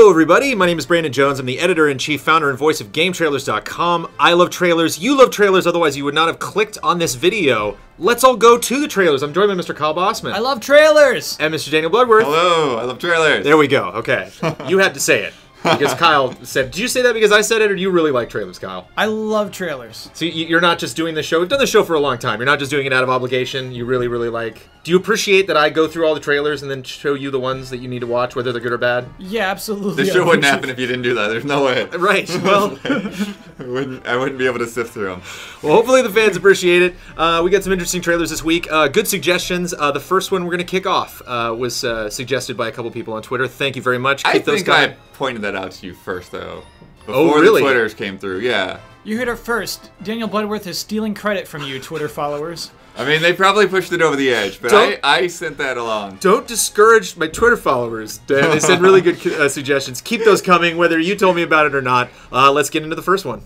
Hello everybody, my name is Brandon Jones. I'm the editor-in-chief, founder, and voice of GameTrailers.com. I love trailers, you love trailers, otherwise you would not have clicked on this video. Let's all go to the trailers. I'm joined by Mr. Kyle Bossman. I love trailers! And Mr. Daniel Bloodworth. Hello, I love trailers. There we go, okay. You had to say it. Because Kyle said, did you say that because I said it, or do you really like trailers, Kyle? I love trailers. So you're not just doing this show, we've done this show for a long time, you're not just doing it out of obligation, you really, really like... Do you appreciate that I go through all the trailers and then show you the ones that you need to watch, whether they're good or bad? Yeah, absolutely. This show wouldn't happen if you didn't do that, there's no way. Right, well... I wouldn't be able to sift through them. Well, hopefully the fans appreciate it. We got some interesting trailers this week. Good suggestions. The first one we're going to kick off was suggested by a couple people on Twitter. Thank you very much. Keep those coming. I pointed that out to you first, though. Before the Twitters came through, yeah. You heard it first. Daniel Bloodworth is stealing credit from you, Twitter followers. I mean, they probably pushed it over the edge, but I sent that along. Don't discourage my Twitter followers. They send really good suggestions. Keep those coming, whether you told me about it or not. Let's get into the first one.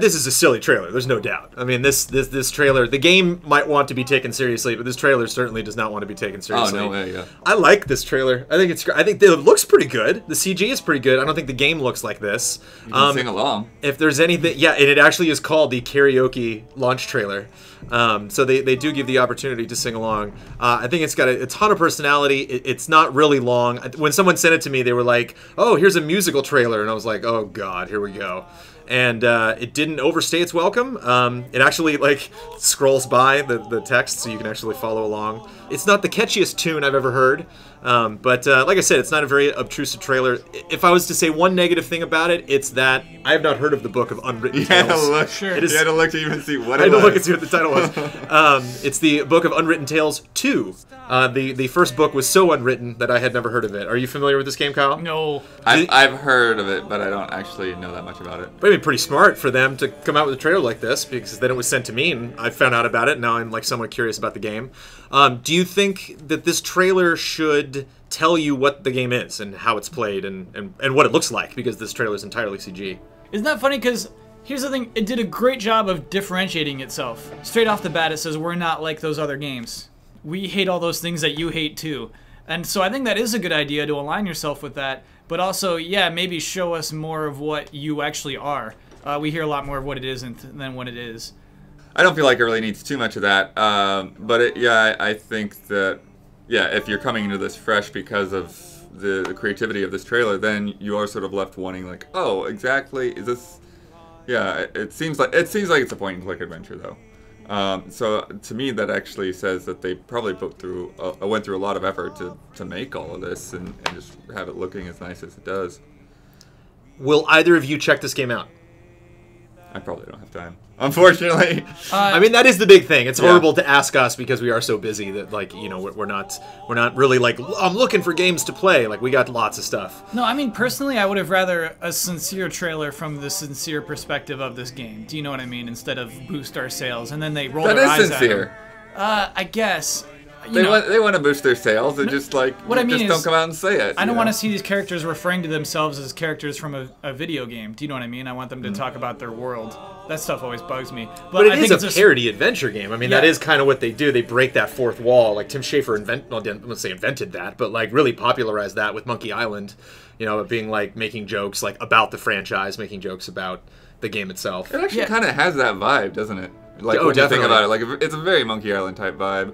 This is a silly trailer, there's no doubt. I mean, this trailer, the game might want to be taken seriously, but this trailer certainly does not want to be taken seriously. Oh, no way, yeah. I like this trailer. I think it looks pretty good. The CG is pretty good. I don't think the game looks like this. You can sing along. If there's anything, yeah, and it actually is called the Karaoke launch trailer. So they do give the opportunity to sing along. I think it's got a ton of personality. It's not really long. When someone sent it to me, they were like, oh, here's a musical trailer. And I was like, oh, God, here we go. And it didn't overstay its welcome. It actually like scrolls by the text so you can actually follow along. It's not the catchiest tune I've ever heard, but like I said, it's not a very obtrusive trailer. If I was to say one negative thing about it, it's that I have not heard of the book of Unwritten Tales. You had to look, sure. You had to look to even see what it was. I had to look and see what the title was. It's the book of Unwritten Tales 2. The first book was so unwritten that I had never heard of it. Are you familiar with this game, Kyle? No. I've heard of it, but I don't actually know that much about it. But it'd be pretty smart for them to come out with a trailer like this, because then it was sent to me and I found out about it. Now I'm like somewhat curious about the game. Do you think that this trailer should tell you what the game is and how it's played and what it looks like? Because this trailer is entirely CG. Isn't that funny? Because here's the thing, it did a great job of differentiating itself. Straight off the bat, it says we're not like those other games. We hate all those things that you hate too. And so I think that is a good idea to align yourself with that. But also, yeah, maybe show us more of what you actually are. We hear a lot more of what it isn't than what it is. I don't feel like it really needs too much of that. But I think that, yeah, if you're coming into this fresh because of the creativity of this trailer, then you are sort of left wanting like, oh, exactly, is this... Yeah, it seems like it's a point-and-click adventure, though. So to me, that actually says that they probably went through a lot of effort to make all of this and just have it looking as nice as it does. Will either of you check this game out? I probably don't have time, unfortunately. I mean, that is the big thing. It's horrible to ask us because we are so busy that, like, you know, we're not really like, I'm looking for games to play. Like, we got lots of stuff. No, I mean, personally, I would have rather a sincere trailer from the sincere perspective of this game. Do you know what I mean? Instead of boost our sales, and then they roll their eyes at them. That is sincere. I guess. They want to boost their sales and just like what I mean just don't come out and say it. I don't want to see these characters referring to themselves as characters from a video game. Do you know what I mean? I want them to talk about their world. That stuff always bugs me. But it is a parody adventure game. I mean, that is kind of what they do. They break that fourth wall. Like Tim Schafer invented that, but like really popularized that with Monkey Island. You know, being like making jokes like about the franchise, making jokes about the game itself. It actually kind of has that vibe, doesn't it? Like when you think about it, like it's a very Monkey Island type vibe.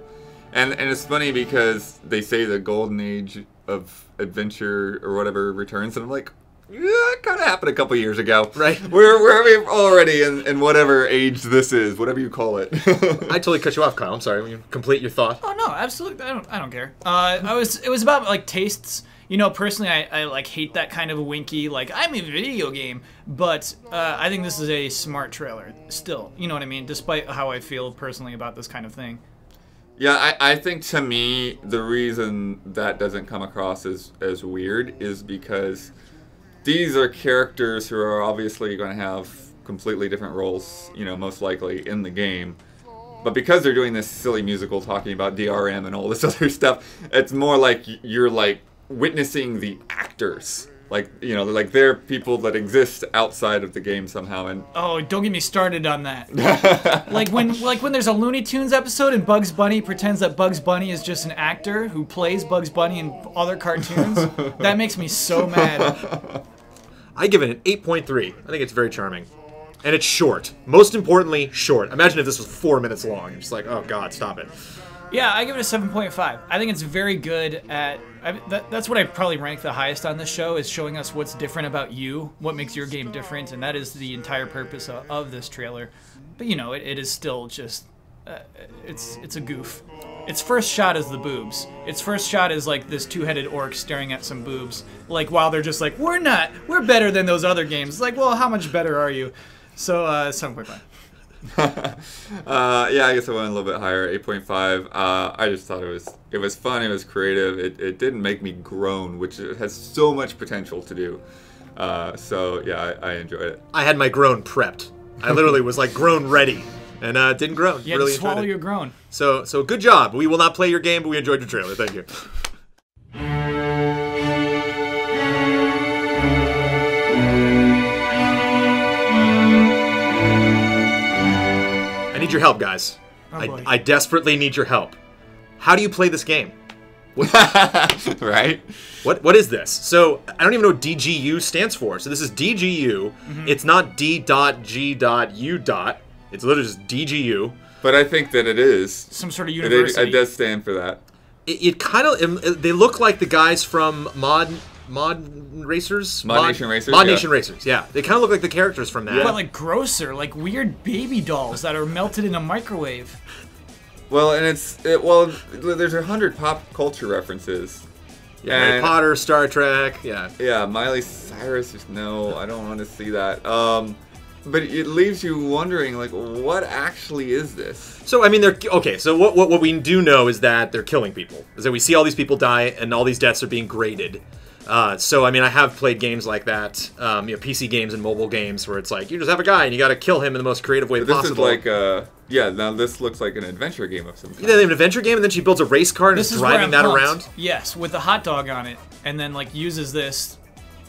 And it's funny because they say the golden age of adventure or whatever returns, and I'm like, yeah, it kind of happened a couple years ago. Right. We're already in whatever age this is, whatever you call it. I totally cut you off, Kyle. I'm sorry. Will you complete your thought? Oh, no, absolutely. I don't care. It was about, like, tastes. You know, personally, I like hate that kind of winky, like, I'm a video game. But I think this is a smart trailer still. You know what I mean? Despite how I feel personally about this kind of thing. Yeah, I think to me, the reason that doesn't come across as weird is because these are characters who are obviously going to have completely different roles, you know, most likely in the game. But because they're doing this silly musical talking about DRM and all this other stuff, it's more like you're like witnessing the actors Like, you know, like they're people that exist outside of the game somehow. And Oh, don't get me started on that. like when there's a Looney Tunes episode and Bugs Bunny pretends that Bugs Bunny is just an actor who plays Bugs Bunny in other cartoons. That makes me so mad. I give it an 8.3. I think it's very charming. And it's short. Most importantly, short. Imagine if this was 4 minutes long. You're just like, oh god, stop it. Yeah, I give it a 7.5. I think it's very good at... that's what I probably rank the highest on this show, is showing us what's different about you, what makes your game different, and that is the entire purpose of this trailer. But, you know, it is still just... it's a goof. Its first shot is the boobs. Its first shot is, like, this two-headed orc staring at some boobs. Like, while they're just like, we're better than those other games. It's like, well, how much better are you? So, 7.5. Yeah, I guess I went a little bit higher, 8.5. I just thought it was fun, it was creative, it didn't make me groan, which it has so much potential to do. So yeah, I enjoyed it. I had my groan prepped. I literally was like groan ready, and didn't groan. You had really to swallow enjoyed it. your groan. So good job. We will not play your game, but we enjoyed your trailer. Thank you. I need your help, guys. Oh, boy. I desperately need your help. How do you play this game? Right? What is this? So I don't even know what DGU stands for. So this is DGU. Mm-hmm. It's not D.G.U. It's literally just DGU. But I think that it is. Some sort of university. It does stand for that. It kind of... They look like the guys from Mod Racers? Mod Nation Racers, Mod yeah. Nation Racers, yeah. They kind of look like the characters from that. But like grosser, like weird baby dolls that are melted in a microwave. Well, and there's 100 pop culture references. Yeah, Harry Potter, Star Trek, yeah. Yeah, Miley Cyrus, just no, I don't want to see that. But it leaves you wondering, like, what actually is this? So, I mean, so what we do know is that they're killing people. Is that we see all these people die, and all these deaths are being graded. So, I mean, I have played games like that, PC games and mobile games, where it's like, you just have a guy, and you gotta kill him in the most creative way possible. This is like, now this looks like an adventure game of some kind. Yeah, they have an adventure game, and then she builds a race car and is driving that around. Yes, with a hot dog on it, and then, like, uses this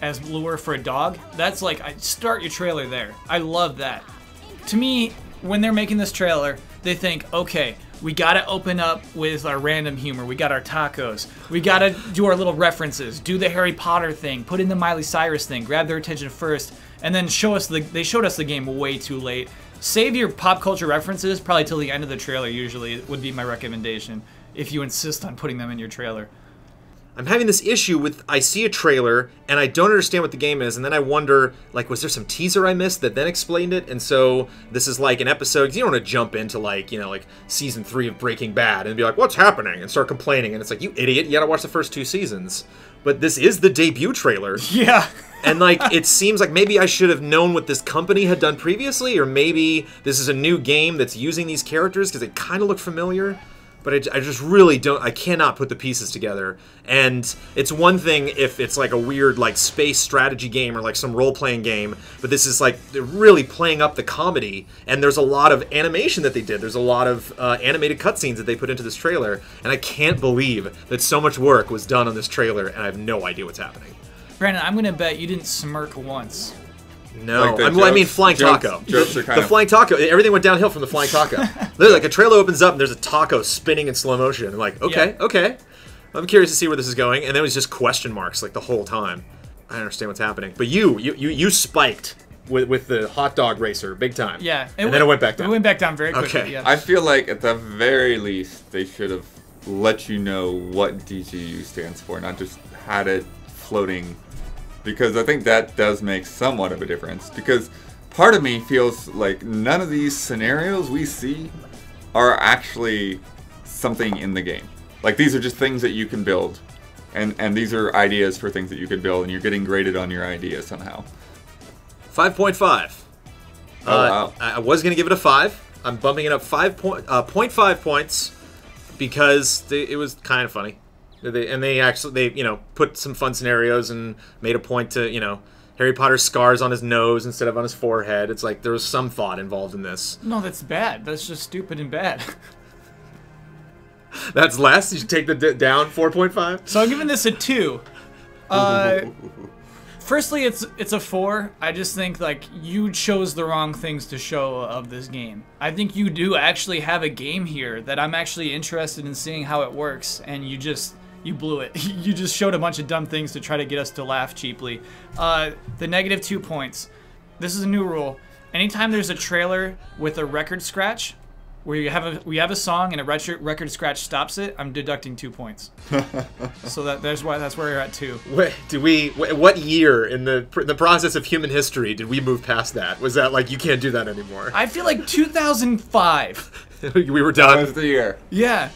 as lure for a dog. That's like, start your trailer there. I love that. To me, when they're making this trailer, they think, okay, we gotta open up with our random humor. We got our tacos. We gotta do our little references. Do the Harry Potter thing. Put in the Miley Cyrus thing. Grab their attention first, and then they showed us the game way too late. Save your pop culture references probably till the end of the trailer. Usually would be my recommendation if you insist on putting them in your trailer. I'm having this issue with, I see a trailer, and I don't understand what the game is, and then I wonder, like, was there some teaser I missed that then explained it? And so this is like an episode, because you don't want to jump into, like, you know, like, season 3 of Breaking Bad and be like, what's happening? And start complaining, and it's like, you idiot, you gotta watch the first 2 seasons. But this is the debut trailer. Yeah. And, like, it seems like maybe I should have known what this company had done previously, or maybe this is a new game that's using these characters, because they kind of look familiar. But I just really I cannot put the pieces together. And it's one thing if it's like a weird like space strategy game or like some role-playing game, but this is like, they're really playing up the comedy, and there's a lot of animation that they did. There's a lot of animated cutscenes that they put into this trailer, and I can't believe that so much work was done on this trailer, and I have no idea what's happening. Brandon, I'm gonna bet you didn't smirk once. No, like I mean Flying Taco. Jokes are kind of... Flying Taco, everything went downhill from the Flying Taco. Literally, like a trailer opens up and there's a taco spinning in slow motion. I'm like, okay, Yeah. okay. I'm curious to see where this is going, and then it was just question marks like the whole time. I don't understand what's happening. But you spiked with the hot dog racer big time. Yeah. And then it went back down. It went back down very quickly, Okay. yeah. I feel like at the very least they should have let you know what DGU stands for, not just had it floating, because I think that does make somewhat of a difference. Because part of me feels like none of these scenarios we see are actually something in the game. Like, these are just things that you can build, and these are ideas for things that you could build, and you're getting graded on your idea somehow. 5.5. Oh, wow. I was going to give it a 5. I'm bumping it up 0.5 points because it was kind of funny. They actually put some fun scenarios and made a point to, Harry Potter's scars on his nose instead of on his forehead. It's like there was some thought involved in this. No, that's bad. That's just stupid and bad. That's less? You should take the down 4.5? So I'm giving this a 2. Firstly, it's a 4. I just think like you chose the wrong things to show of this game. I think you do actually have a game here that I'm actually interested in seeing how it works, and you blew it. You just showed a bunch of dumb things to try to get us to laugh cheaply. The -2 points. This is a new rule. Anytime there's a trailer with a record scratch, where we have a song and a record scratch stops it, I'm deducting 2 points. So that's where you're at 2. What year in the process of human history did we move past that? Was that like you can't do that anymore? I feel like 2005. We were done. That was the year. Yeah.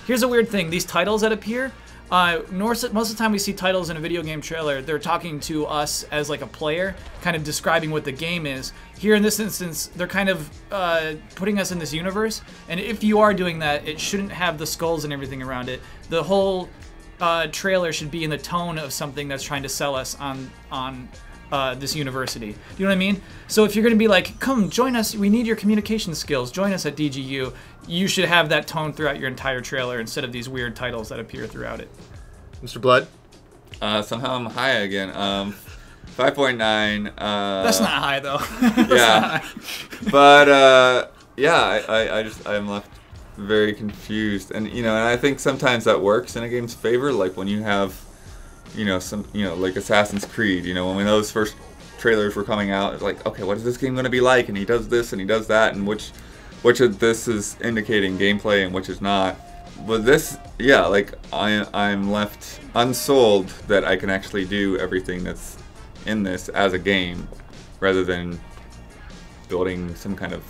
Here's a weird thing. These titles that appear, most of the time we see titles in a video game trailer, they're talking to us as like a player, kind of describing what the game is. Here in this instance, they're kind of putting us in this universe, and if you are doing that, it shouldn't have the skulls and everything around it. The whole trailer should be in the tone of something that's trying to sell us on this university. Do you know what I mean? So if you're going to be like, come join us, we need your communication skills, join us at DGU, you should have that tone throughout your entire trailer instead of these weird titles that appear throughout it. Mr. Blood? Somehow I'm high again. 5.9. That's not high though. Yeah. But yeah, I'm left very confused, and and I think sometimes that works in a game's favor, like when you have like Assassin's Creed, when those first trailers were coming out, it's like, okay, what is this game going to be like? And he does this and he does that, and which of this is indicating gameplay and which is not. But this, yeah, like I'm left unsold that I can actually do everything that's in this as a game, rather than building some kind of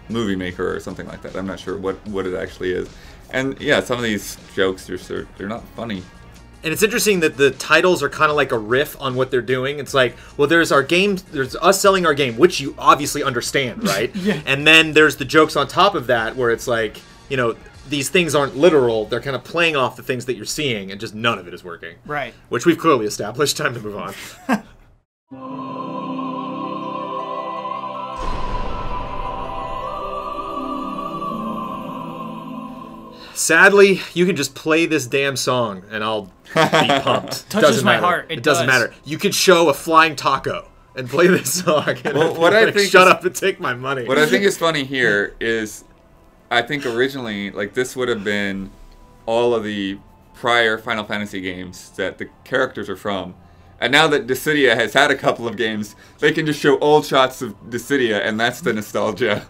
movie maker or something like that. I'm not sure what it actually is. And yeah, some of these jokes they're not funny. And it's interesting that the titles are kind of like a riff on what they're doing. It's like, well, there's our game, there's us selling our game, which you obviously understand, right? Yeah. And then there's the jokes on top of that, where it's like, these things aren't literal. They're kind of playing off the things that you're seeing, and just none of it is working. Right. Which we've clearly established. Time to move on. Sadly, you can just play this damn song, and I'll be pumped. Touches my heart. It doesn't matter. You could show a flying taco and play this song. And shut up and take my money. What I think is funny here is, I think originally, like, this would have been all of the prior Final Fantasy games that the characters are from. And now that Dissidia has had a couple of games, they can just show old shots of Dissidia, and that's the nostalgia.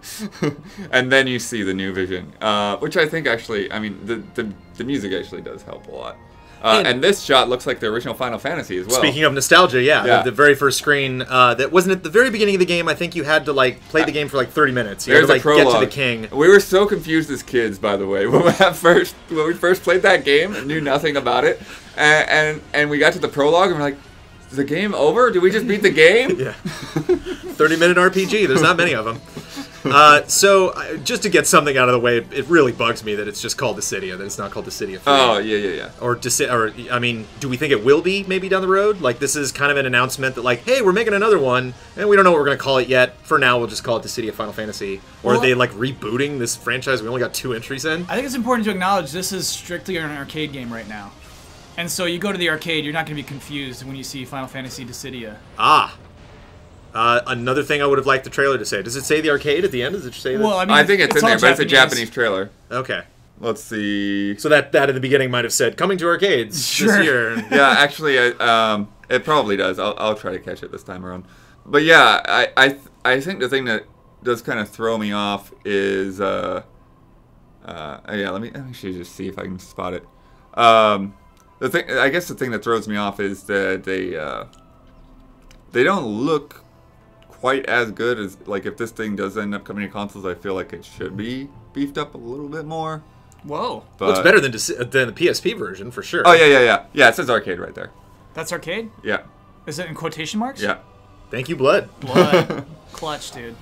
And then you see the new vision, which I think actually, I mean, the music actually does help a lot. And this shot looks like the original Final Fantasy as well. Speaking of nostalgia, yeah. The very first screen, that wasn't at the very beginning of the game. I think you had to play the game for 30 minutes. You had to get to the king. We were so confused as kids, by the way, when we first played that game and knew nothing about it, and we got to the prologue and we're like, is the game over? Did we just beat the game? Yeah. 30-minute RPG. There's not many of them. So, just to get something out of the way, it really bugs me that it's just called Dissidia, that it's not called Dissidia 3. Oh, yeah. Or I mean, do we think it will be maybe down the road? Like, this is kind of an announcement that, hey, we're making another one, and we don't know what we're going to call it yet. For now, we'll just call it Dissidia Final Fantasy. Or are they, rebooting this franchise? We only got 2 entries in? I think it's important to acknowledge this is strictly an arcade game right now. And so you go to the arcade, you're not going to be confused when you see Final Fantasy Dissidia. Another thing I would have liked the trailer to say. Does it say the arcade at the end? Does it say that? Well, I mean, I think it's in there, but it's a Japanese trailer. Okay. Let's see. So that in the beginning might have said, coming to arcades this year. Yeah, actually, it probably does. I'll try to catch it this time around. But yeah, I think the thing that does kind of throw me off is... yeah, let me actually just see if I can spot it. I guess the thing that throws me off is that they don't look quite as good as, if this thing does end up coming to consoles. I feel like it should be beefed up a little bit more. Whoa. But looks better than the PSP version, for sure. Oh, yeah. Yeah, it says arcade right there. That's arcade? Yeah. Is it in quotation marks? Yeah. Thank you, Blood. Clutch, dude.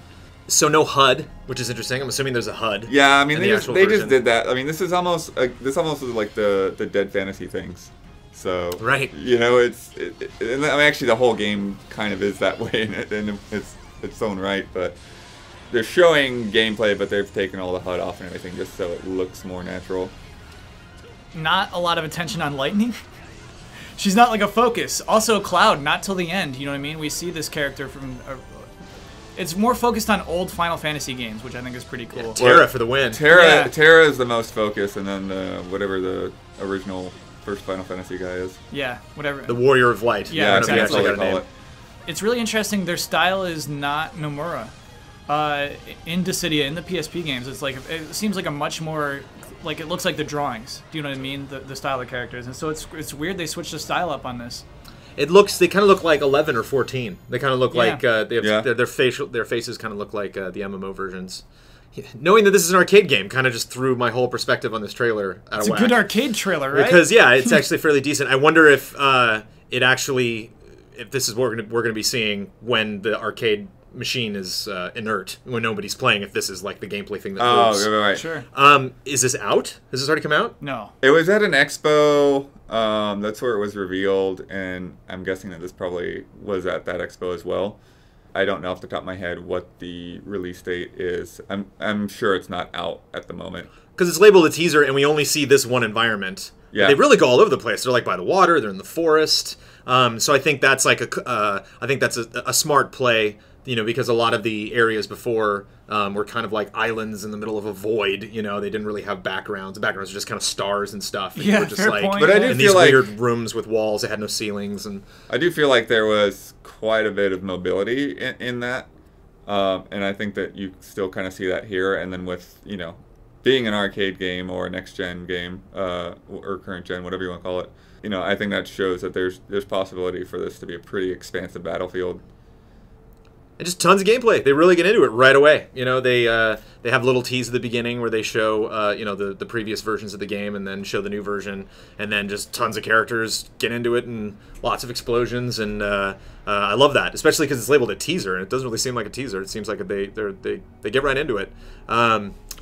So no HUD, which is interesting. I'm assuming there's a HUD. Yeah, I mean, they just did that. I mean, this is almost is like the Dead Fantasy things. So right, and actually the whole game kind of is that way in its own right. But they're showing gameplay, but they've taken all the HUD off and everything just so it looks more natural. Not a lot of attention on lightning. She's not like a focus. Also, Cloud, not till the end. You know what I mean? We see this character from. It's more focused on old Final Fantasy games, which I think is pretty cool. Yeah, Terra for the win. Terra is the most focused, and then whatever the original first Final Fantasy guy is. Yeah, whatever. The Warrior of Light. Yeah, exactly. That's what they call it. It's really interesting. Their style is not Nomura. In Dissidia, in the PSP games, it's like it seems like a much more like it looks like the drawings. Do you know what I mean? The style of the characters, and so it's weird they switched the style up on this. They kind of look like 11 or 14. They kind of look like their faces kind of look like the MMO versions. Knowing that this is an arcade game kind of just threw my whole perspective on this trailer out of whack. It's a good arcade trailer, right? Because it's actually fairly decent. I wonder if if this is what we're gonna be seeing when the arcade machine is inert, when nobody's playing, if this is like the gameplay thing that moves. Oh, right. Sure. Is this out? Has this already come out? No. It was at an expo. That's where it was revealed, and I'm guessing that this probably was at that expo as well. I don't know off the top of my head what the release date is. I'm sure it's not out at the moment. Because it's labeled a teaser, and we only see this one environment. Yeah. They really go all over the place. They're like by the water. They're in the forest. So I think that's like a smart play. Because a lot of the areas before were kind of like islands in the middle of a void. They didn't really have backgrounds. The backgrounds were just kind of stars and stuff. And yeah, were just fair like, point. But I do in feel these like weird rooms with walls that had no ceilings. And I do feel like there was quite a bit of mobility in that, and I think that you still kind of see that here. And then with being an arcade game or a next gen game or current gen, whatever you want to call it, I think that shows that there's possibility for this to be a pretty expansive battlefield. And just tons of gameplay. They really get into it right away. They have little tease at the beginning where they show the previous versions of the game and then show the new version, and then just tons of characters get into it and lots of explosions, and I love that, especially because it's labeled a teaser and it doesn't really seem like a teaser. It seems like they get right into it.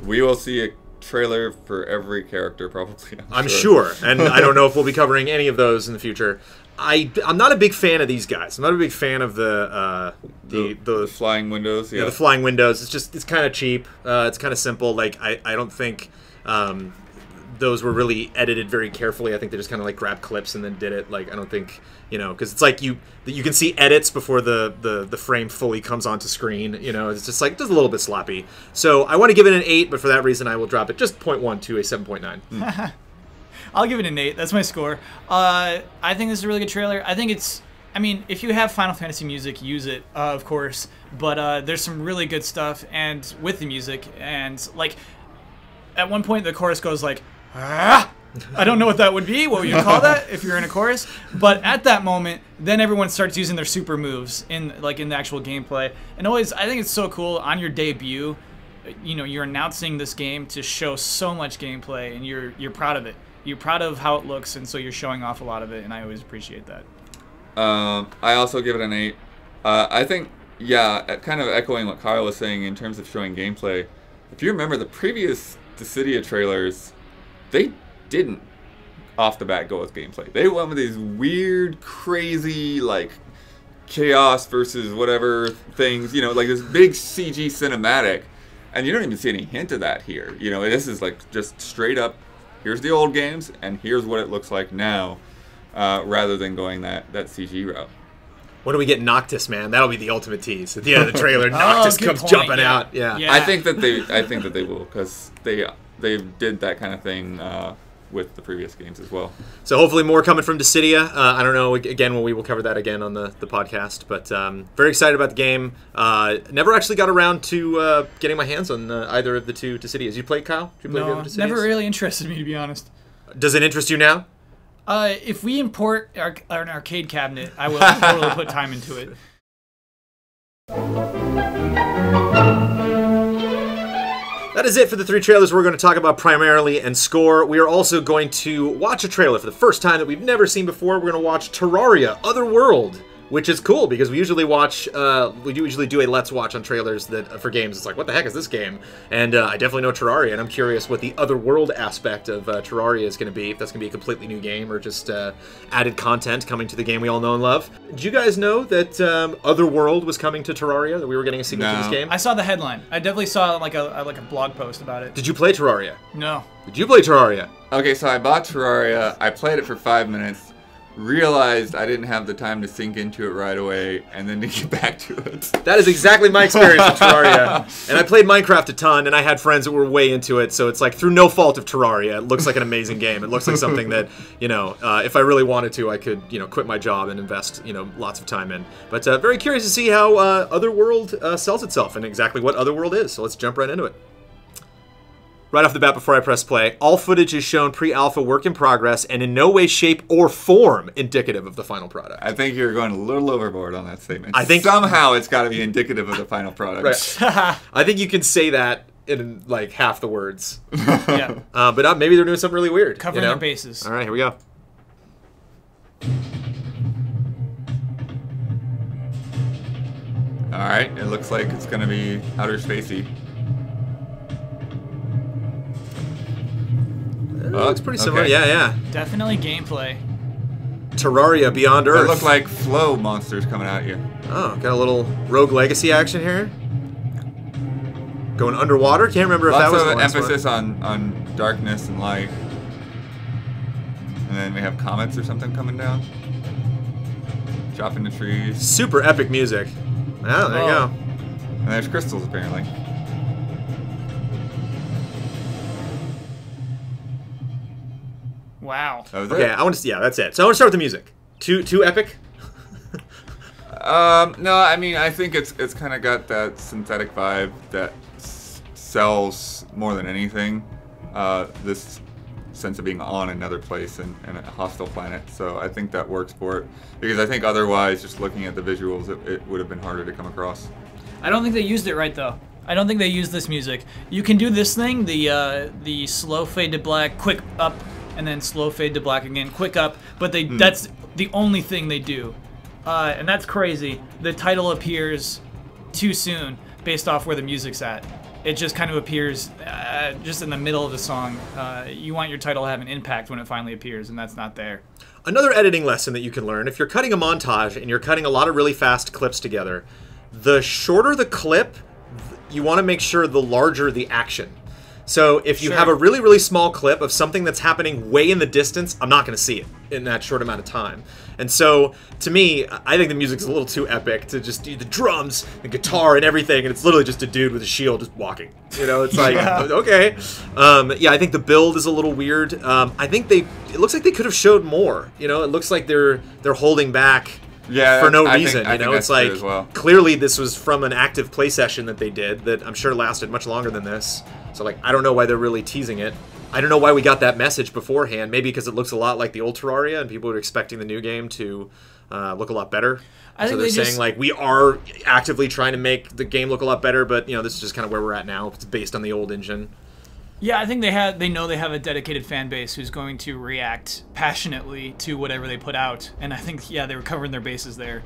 We will see a trailer for every character probably. I'm sure, and I don't know if we'll be covering any of those in the future. I'm not a big fan of these guys. I'm not a big fan of the flying windows. Yeah, the flying windows. It's kind of cheap. It's kind of simple. Like I don't think those were really edited very carefully. I think they just kind of like grabbed clips and then did it. Like I don't think because it's like you can see edits before the frame fully comes onto screen. It's just like just a little bit sloppy. So I want to give it an 8, but for that reason I will drop it just 0.1 to a 7.9. I'll give it an 8. That's my score. I think this is a really good trailer. I think if you have Final Fantasy music, use it, of course. But there's some really good stuff and with the music. And, like, at one point the chorus goes like, ah! I don't know what that would be. What would you call that if you're in a chorus? But at that moment, then everyone starts using their super moves in the actual gameplay. And always, I think it's so cool on your debut. You're announcing this game to show so much gameplay, and you're proud of it. You're proud of how it looks, and so you're showing off a lot of it, and I always appreciate that. I also give it an 8. I think, kind of echoing what Kyle was saying in terms of showing gameplay. If you remember the previous Dissidia trailers, they didn't off the bat go with gameplay. They went with these weird, crazy, like chaos versus whatever things, like this big CG cinematic, and you don't even see any hint of that here. This is like just straight up. Here's the old games, and here's what it looks like now, rather than going that CG route. When do we get Noctis, man? That'll be the ultimate tease. At the end of the trailer, Noctis comes jumping out. Yeah. I think that they will, because they did that kind of thing with the previous games as well. So hopefully more coming from Dissidia. I don't know, again, we will cover that again on the podcast, but very excited about the game. Never actually got around to getting my hands on either of the two Dissidias. You played, Kyle? Did you play No, never really interested me, to be honest. Does it interest you now? If we import an arcade cabinet, I will totally put time into it. That is it for the 3 trailers we're going to talk about primarily and score. We are also going to watch a trailer for the first time that we've never seen before. We're going to watch Terraria Otherworld, which is cool because we usually do a Let's Watch on trailers that for games. It's like, what the heck is this game? And I definitely know Terraria, and I'm curious what the Otherworld aspect of Terraria is going to be. If that's going to be a completely new game or just added content coming to the game we all know and love. Did you guys know that Otherworld was coming to Terraria? That we were getting a sequel to this game? I saw the headline. I definitely saw like a blog post about it. Did you play Terraria? No. Did you play Terraria? Okay, so I bought Terraria. I played it for 5 minutes. realized I didn't have the time to sink into it right away, and then to get back to it. That is exactly my experience with Terraria. And I played Minecraft a ton, and I had friends that were way into it, so it's like, through no fault of Terraria, it looks like an amazing game. It looks like something that, you know, if I really wanted to, I could, you know, quit my job and invest, you know, lots of time in. But very curious to see how Otherworld sells itself and exactly what Otherworld is, so let's jump right into it. Right off the bat, before I press play, all footage is shown pre-alpha, work in progress, and in no way, shape, or form indicative of the final product. I think you're going a little overboard on that statement. I think somehow it's got to be indicative of the final product. Right. I think you can say that in like half the words. Yeah. But maybe they're doing something really weird. Covering their bases. All right, here we go. All right, it looks like it's going to be outer spacey. Oh, it's pretty similar. Okay. Yeah. Definitely gameplay. Terraria Beyond Earth. They look like flow monsters coming at you. Oh, got a little Rogue Legacy action here. Going underwater. Can't remember if that was the last emphasis on darkness and light. And then we have comets or something coming down. Chopping the trees. Super epic music. Oh, there you go. And there's crystals apparently. Wow. Okay, I want to. Yeah, that's it. So I want to start with the music. Too epic. No, I mean I think it's kind of got that synthetic vibe that sells more than anything. This sense of being on another place and a hostile planet. So I think that works for it because I think otherwise, just looking at the visuals, it would have been harder to come across. I don't think they used it right though. I don't think they used this music. You can do this thing, the slow fade to black, quick up, and then slow fade to black again, quick up, but that's the only thing they do. And that's crazy. The title appears too soon based off where the music's at. It just kind of appears just in the middle of the song. You want your title to have an impact when it finally appears, and that's not there. Another editing lesson that you can learn, if you're cutting a montage and you're cutting a lot of really fast clips together, the shorter the clip, you want to make sure the larger the action. So if you have a really, really small clip of something that's happening way in the distance, I'm not going to see it in that short amount of time. And so, to me, I think the music's a little too epic to just do the drums, the guitar, and everything, and it's literally just a dude with a shield just walking. You know, it's like, okay. Yeah, I think the build is a little weird. I think it looks like they could have showed more. You know, it looks like they're holding back for no reason. You know, it's like, clearly this was from an active play session that they did that I'm sure lasted much longer than this. So, like, I don't know why they're really teasing it. I don't know why we got that message beforehand. Maybe because it looks a lot like the old Terraria, and people were expecting the new game to look a lot better. I think they're saying, like, we are actively trying to make the game look a lot better, but, you know, this is just kind of where we're at now. It's based on the old engine. Yeah, I think they know they have a dedicated fan base who's going to react passionately to whatever they put out. And I think, yeah, they were covering their bases there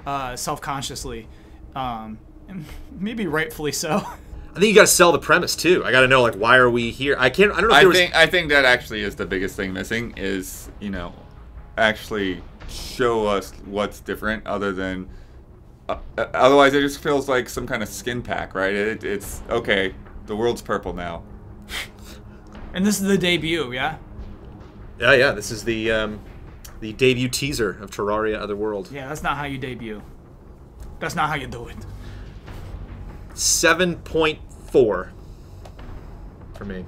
self-consciously. And maybe rightfully so. I think you got to sell the premise too. I got to know, like, why are we here? I don't know. I think that actually is the biggest thing missing. Is, you know, actually show us what's different other than. Otherwise, it just feels like some kind of skin pack, right? It's okay. The world's purple now. And this is the debut, yeah. Yeah. This is the debut teaser of Terraria Otherworld. Yeah, that's not how you debut. That's not how you do it. 7.4 for me.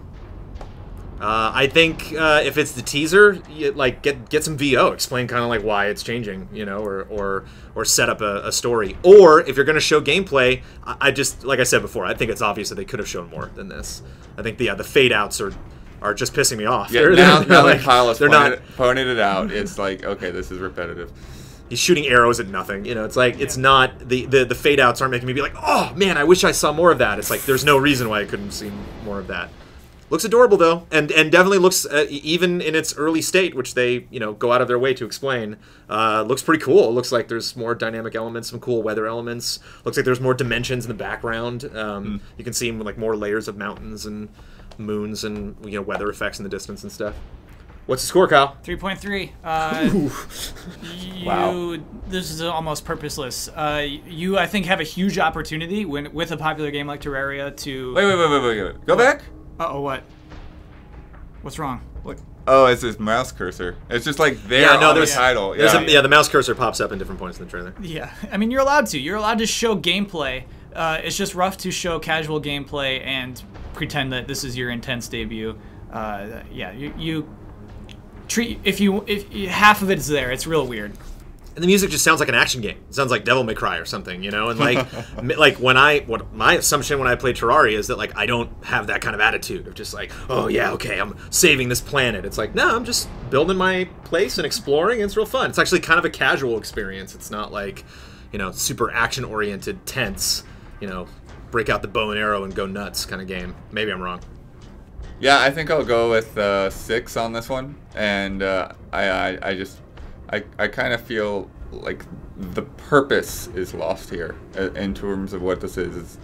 I think if it's the teaser, like get some VO, explain kind of like why it's changing, you know, or set up a story. Or if you're going to show gameplay, I just, like I said before, I think it's obvious that they could have shown more than this. I think the fade outs are just pissing me off. Yeah, now that Kyle has pointed it out, it's like, okay, this is repetitive. He's shooting arrows at nothing. You know, it's like, it's not, the fade outs aren't making me be like, oh man, I wish I saw more of that. It's like, there's no reason why I couldn't see more of that. Looks adorable though, and definitely looks, even in its early state, which they, you know, go out of their way to explain, looks pretty cool. It looks like there's more dynamic elements, some cool weather elements. Looks like there's more dimensions in the background. You can see like more layers of mountains and moons and, you know, weather effects in the distance and stuff. What's the score, Kyle? 3.3. Wow. This is almost purposeless. You, I think, have a huge opportunity with a popular game like Terraria to... Wait. Go back? Uh-oh, what? What's wrong? What? Oh, it's this mouse cursor. It's just like there Yeah, no, on the there's- title. Yeah, the mouse cursor pops up in different points in the trailer. Yeah, I mean, you're allowed to. You're allowed to show gameplay. It's just rough to show casual gameplay and pretend that this is your intense debut. Yeah, you treat if half of it is there, it's real weird. And the music just sounds like an action game. It sounds like Devil May Cry or something, you know? And like, like what my assumption when I play Terraria is that like I don't have that kind of attitude of just like, oh yeah, okay, I'm saving this planet. It's like, no, I'm just building my place and exploring, and it's real fun. It's actually kind of a casual experience. It's not like, you know, super action-oriented, tense, you know, break out the bow and arrow and go nuts kind of game. Maybe I'm wrong. Yeah, I think I'll go with 6 on this one, and I kind of feel like the purpose is lost here in terms of what this is. Is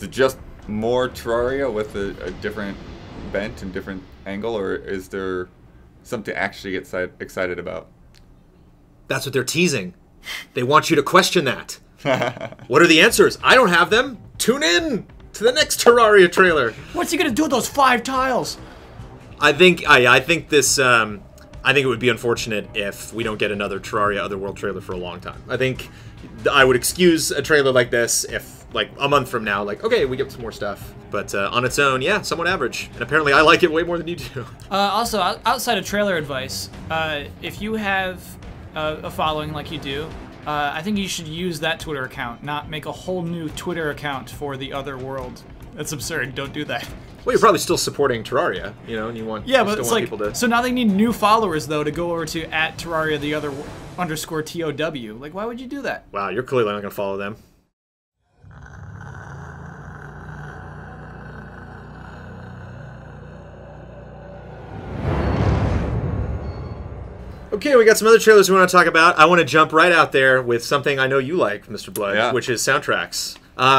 it just more Terraria with a different bent and different angle, or is there something to actually get excited about? That's what they're teasing. They want you to question that. What are the answers? I don't have them. Tune in to the next Terraria trailer. What's he gonna do with those 5 tiles? I think this. I think it would be unfortunate if we don't get another Terraria Otherworld trailer for a long time. I think I would excuse a trailer like this if, like, a month from now, like, okay, we get some more stuff. But on its own, yeah, somewhat average. And apparently I like it way more than you do. Also, outside of trailer advice, if you have a following like you do, I think you should use that Twitter account, not make a whole new Twitter account for the Otherworld. That's absurd. Don't do that. Well, you're probably still supporting Terraria, you know, and you want, yeah, you but still it's want like, people to... so now they need new followers, though, to go over to @Terraria the other _TOW. Like, why would you do that? Wow, you're clearly not going to follow them. Okay, we got some other trailers we want to talk about. I want to jump right out there with something I know you like, Mr. Blood, which is soundtracks.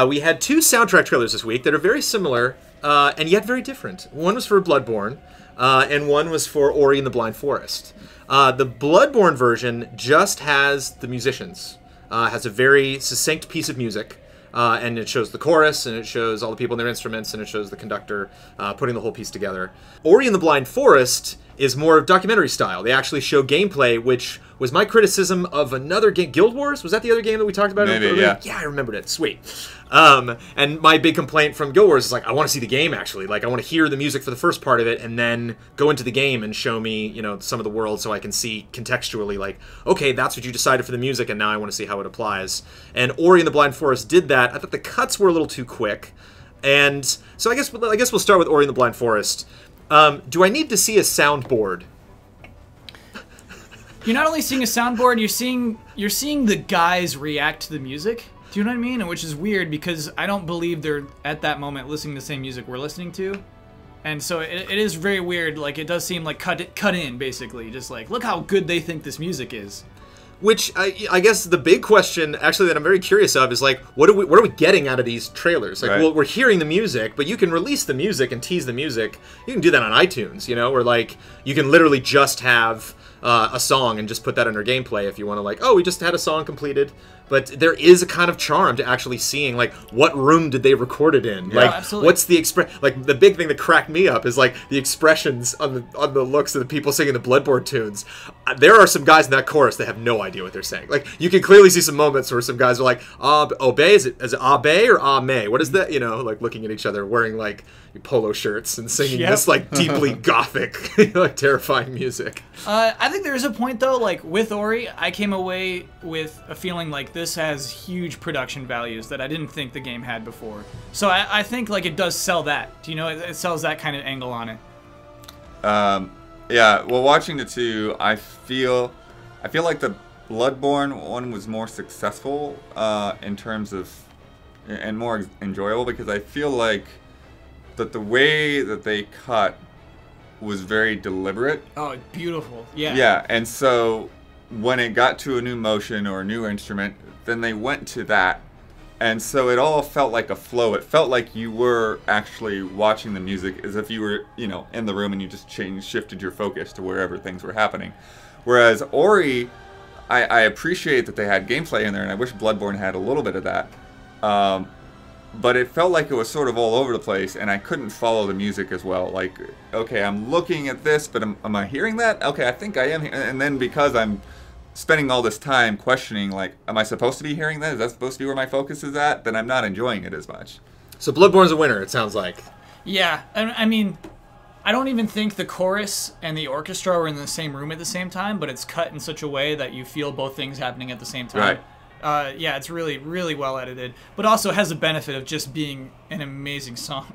We had 2 soundtrack trailers this week that are very similar and yet very different. One was for Bloodborne, and one was for Ori and the Blind Forest. The Bloodborne version just has the musicians. Has a very succinct piece of music. And it shows the chorus, and it shows all the people and their instruments, and it shows the conductor putting the whole piece together. Ori and the Blind Forest is more documentary style. They actually show gameplay, which was my criticism of another game, Guild Wars? Was that the other game that we talked about? Maybe, earlier? yeah. Yeah, I remembered it. Sweet. And my big complaint from Guild Wars is like, I want to see the game, actually. Like, I want to hear the music for the first part of it, and then go into the game and show me, you know, some of the world so I can see contextually, like, okay, that's what you decided for the music, and now I want to see how it applies. And Ori and the Blind Forest did that. I thought the cuts were a little too quick. And so I guess we'll start with Ori and the Blind Forest. Do I need to see a soundboard? You're not only seeing a soundboard, you're seeing the guys react to the music. Do you know what I mean? And which is weird because I don't believe they're at that moment listening to the same music we're listening to. And so it is very weird. Like, it does seem like cut in, basically. Just like, look how good they think this music is. Which I guess the big question, actually, that I'm very curious of is like, what are we getting out of these trailers? Like, well, we're hearing the music, but you can release the music and tease the music. You can do that on iTunes, you know, where like you can literally just have a song and just put that under gameplay if you want to, like, oh, we just had a song completed. But there is a kind of charm to actually seeing, like, what room did they record it in? Yeah, like, absolutely. What's the like, the big thing that cracked me up is, like, the expressions on the looks of the people singing the Bloodborne tunes. There are some guys in that chorus that have no idea what they're saying. Like, you can clearly see some moments where some guys are like, obey, is it abe or ame? What is that? You know, like, looking at each other, wearing, like, polo shirts and singing this, like, deeply gothic, like, terrifying music. I think there is a point, though, like, with Ori, I came away with a feeling like this has huge production values that I didn't think the game had before. So I think, like, it does sell that. Do you know, it sells that kind of angle on it. Yeah, well, watching the 2, I feel like the Bloodborne one was more successful in terms of, and more enjoyable, because I feel like that the way that they cut was very deliberate. Oh, beautiful. Yeah. Yeah, and so when it got to a new motion or a new instrument, then they went to that. And so it all felt like a flow. It felt like you were actually watching the music as if you were, you know, in the room and you just shifted your focus to wherever things were happening. Whereas Ori, I appreciate that they had gameplay in there, and I wish Bloodborne had a little bit of that. but it felt like it was sort of all over the place, and I couldn't follow the music as well. Like, okay, I'm looking at this, but am I hearing that? Okay, I think I am. And then because I'm spending all this time questioning, like, am I supposed to be hearing that? Is that supposed to be where my focus is at? Then I'm not enjoying it as much. So Bloodborne's a winner, it sounds like. Yeah, I mean, I don't even think the chorus and the orchestra were in the same room at the same time, but it's cut in such a way that you feel both things happening at the same time. Right. Yeah, it's really, really well edited, but also has the benefit of just being an amazing song.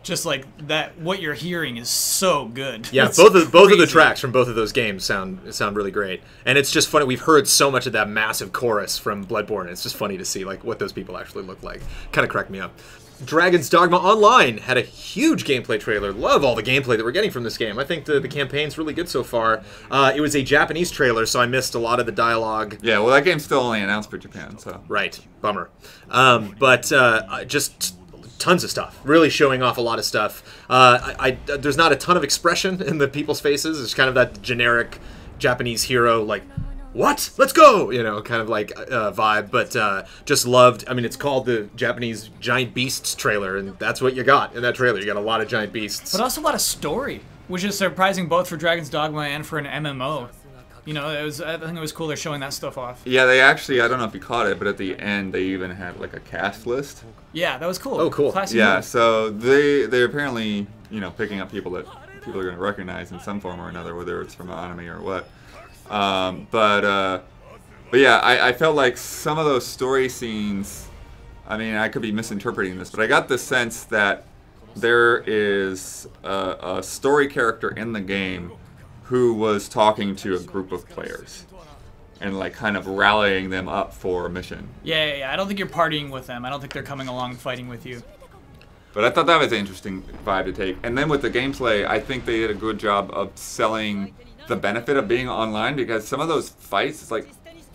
Just like that, what you're hearing is so good. Yeah, It's both of the crazy. tracks from both of those games sound really great, and it's just funny. We've heard so much of that massive chorus from Bloodborne. It's just funny to see like what those people actually look like. Kind of cracked me up. Dragon's Dogma Online had a huge gameplay trailer. Love all the gameplay that we're getting from this game. I think the campaign's really good so far. It was a Japanese trailer, so I missed a lot of the dialogue. Yeah, well, that game's still only announced for Japan, so. Right, bummer. But just tons of stuff. Really showing off a lot of stuff. There's not a ton of expression in the people's faces. It's kind of that generic Japanese hero, like, what? Let's go! You know, kind of like vibe, but just loved. I mean, it's called the Japanese Giant Beasts trailer, and that's what you got in that trailer. You got a lot of giant beasts. But also a lot of story, which is surprising both for Dragon's Dogma and for an MMO. You know, I think it was cool they're showing that stuff off. Yeah, they actually, I don't know if you caught it, but at the end they even had like a cast list. Yeah, that was cool. Oh, cool. Classy Yeah, move. so they're apparently, you know, picking up people that people are going to recognize in some form or another, whether it's from anime or what. But yeah, I felt like some of those story scenes, I mean, I could be misinterpreting this, but I got the sense that there is a story character in the game who was talking to a group of players and like kind of rallying them up for a mission. Yeah. I don't think you're partying with them. I don't think they're coming along fighting with you. But I thought that was an interesting vibe to take. And then with the gameplay, I think they did a good job of selling the benefit of being online, because some of those fights, it's like,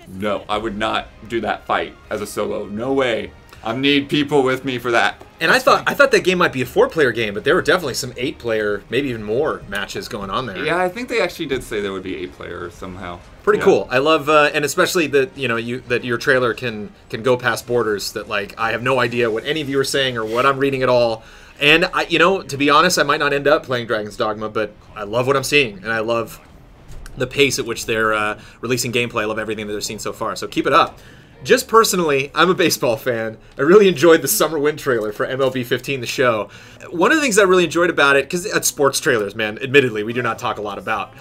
no, I would not do that fight as a solo. No way. I need people with me for that. And I thought that game might be a 4-player game, but there were definitely some 8-player, maybe even more matches going on there. Yeah, I think they actually did say there would be 8-player somehow. Pretty Yeah. cool. I love, and especially that that your trailer can go past borders. That like I have no idea what any of you are saying or what I'm reading at all. And I, to be honest, I might not end up playing Dragon's Dogma, but I love what I'm seeing, and I love the pace at which they're releasing gameplay. I love everything that they've seen so far. So keep it up. Just personally, I'm a baseball fan. I really enjoyed the Summer Wind trailer for MLB 15, the show. One of the things I really enjoyed about it, because it's sports trailers, man, admittedly, we do not talk a lot about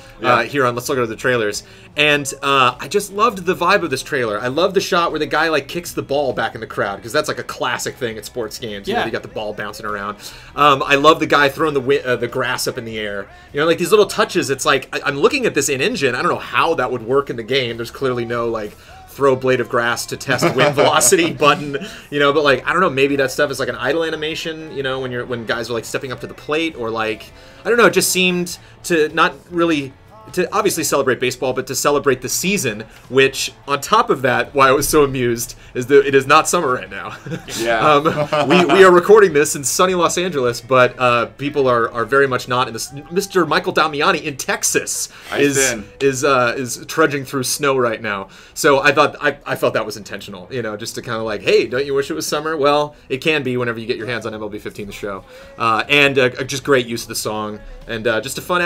here on Let's Look at the Trailers. And I just loved the vibe of this trailer. I love the shot where the guy like kicks the ball back in the crowd, because that's like a classic thing at sports games. You know, you got the ball bouncing around. I love the guy throwing the grass up in the air. You know, like these little touches. It's like I'm looking at this in-engine. I don't know how that would work in the game. There's clearly no like throw blade of grass to test wind velocity button, but like I don't know, maybe that stuff is like an idle animation, when guys are like stepping up to the plate, or like I don't know, it just seemed to not really to obviously celebrate baseball, but to celebrate the season, which on top of that, why I was so amused is that it is not summer right now. Yeah. We are recording this in sunny Los Angeles, but people are very much not in this. Mr. Michael Damiani in Texas is trudging through snow right now. So I felt that was intentional, just to kind of like, hey, don't you wish it was summer? Well, it can be whenever you get your hands on MLB 15, the show, and just great use of the song, and just a fun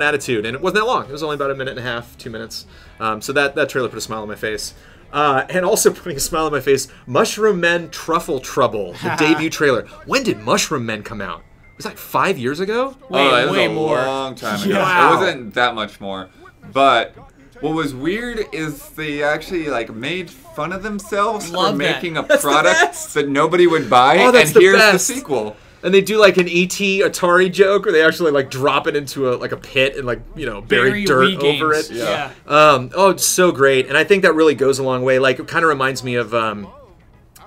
attitude, and it wasn't that long. It was only about 1.5 minutes, 2 minutes. So that trailer put a smile on my face. And also putting a smile on my face, Mushroom Men Truffle Trouble, the debut trailer. When did Mushroom Men come out? Was that like 5 years ago? Way more. Long time ago. Wow. It wasn't that much more. But what was weird is they actually like made fun of themselves for making a product that nobody would buy. Oh, that's and here's the best. sequel. And they do like an E.T. Atari joke where they actually like drop it into a pit and like bury dirt over it. Yeah. It's so great, and I think that really goes a long way. Like it kind of reminds me of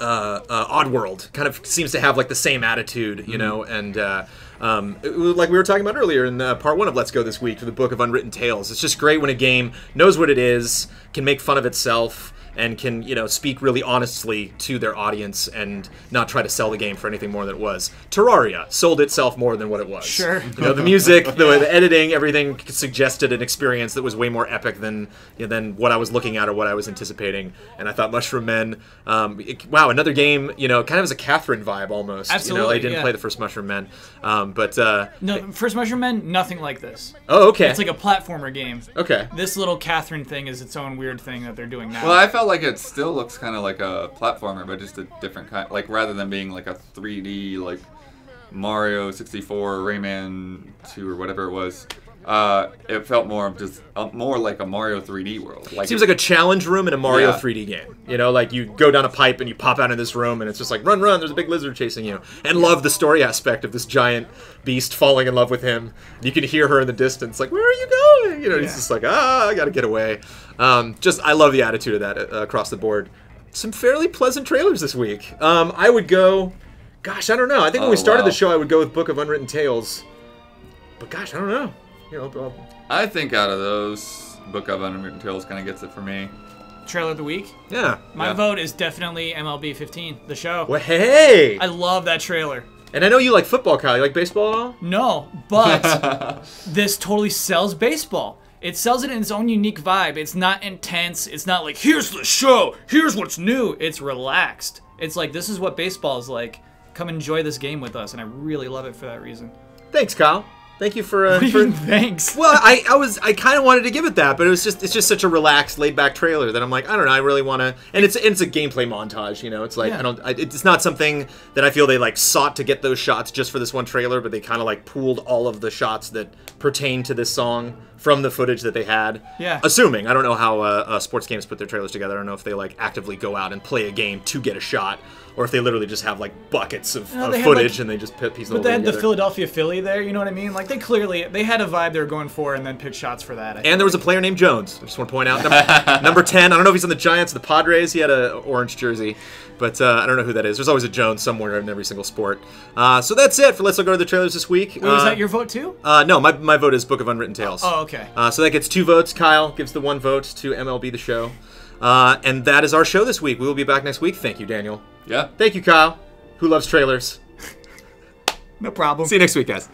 Oddworld. Kind of seems to have like the same attitude, and like we were talking about earlier in part 1 of Let's Go this week for the book of Unwritten Tales. It's just great when a game knows what it is, can make fun of itself, and can, you know, speak really honestly to their audience and not try to sell the game for anything more than it was. Terraria sold itself more than what it was. Sure. You know, the music, the editing, everything suggested an experience that was way more epic than what I was looking at or what I was anticipating. And I thought Mushroom Men, wow, another game, you know, kind of as a Catherine vibe almost. Absolutely. You know, I didn't play the first Mushroom Men, but No, first Mushroom Men, nothing like this. oh, okay. It's like a platformer game. Okay. This little Catherine thing is its own weird thing that they're doing now. Well, I felt like it still looks kind of like a platformer, but just a different kind. Like rather than being like a 3D like Mario 64, Rayman 2, or whatever it was, it felt more of just more like a Mario 3D world. Like Seems like a challenge room in a Mario Yeah. 3D game. You know, like you go down a pipe and you pop out in this room and it's just like, run, run, there's a big lizard chasing you. And love the story aspect of this giant beast falling in love with him. You can hear her in the distance, like, where are you going? You know, he's just like, I gotta get away. I love the attitude of that across the board. Some fairly pleasant trailers this week. I would go, gosh, I don't know. I think when we started the show, I would go with Book of Unwritten Tales. But gosh, I don't know. You know, I think out of those, Book of Unwritten Tales kind of gets it for me. Trailer of the week? yeah. My vote is definitely MLB 15, the show. Well, hey! I love that trailer. And I know you like football, Kyle. You like baseball at all? No, but this totally sells baseball. It sells it in its own unique vibe. It's not intense. It's not like, here's the show, here's what's new. It's relaxed. It's like, this is what baseball is like. Come enjoy this game with us, and I really love it for that reason. Thanks, Kyle. Thank you for. Thanks. Well, I kind of wanted to give it that, but it's just such a relaxed, laid back trailer that I'm like, I don't know, I really want to. And it's a gameplay montage, you know. It's like it's not something that I feel they like sought to get those shots just for this one trailer, but they kind of like pooled all of the shots that pertain to this song from the footage that they had. Yeah. Assuming, I don't know how sports games put their trailers together. I don't know if they like actively go out and play a game to get a shot, or if they literally just have like buckets of footage and they just piece them all But they had together. the Philadelphia Philly there, you know what I mean? Like they had a vibe they were going for and then picked shots for that. And there was a player named Jones. I just want to point out. Number 10. I don't know if he's on the Giants or the Padres. He had an orange jersey. But I don't know who that is. There's always a Jones somewhere in every single sport. So that's it for Let's Go to the Trailers this week. Wait, was that your vote too? No, my vote is Book of Unwritten Tales. Oh, okay. So that gets 2 votes. Kyle gives the 1 vote to MLB The Show. And that is our show this week. We will be back next week. Thank you, Daniel. Yeah. Thank you, Kyle, who loves trailers. No problem. See you next week, guys.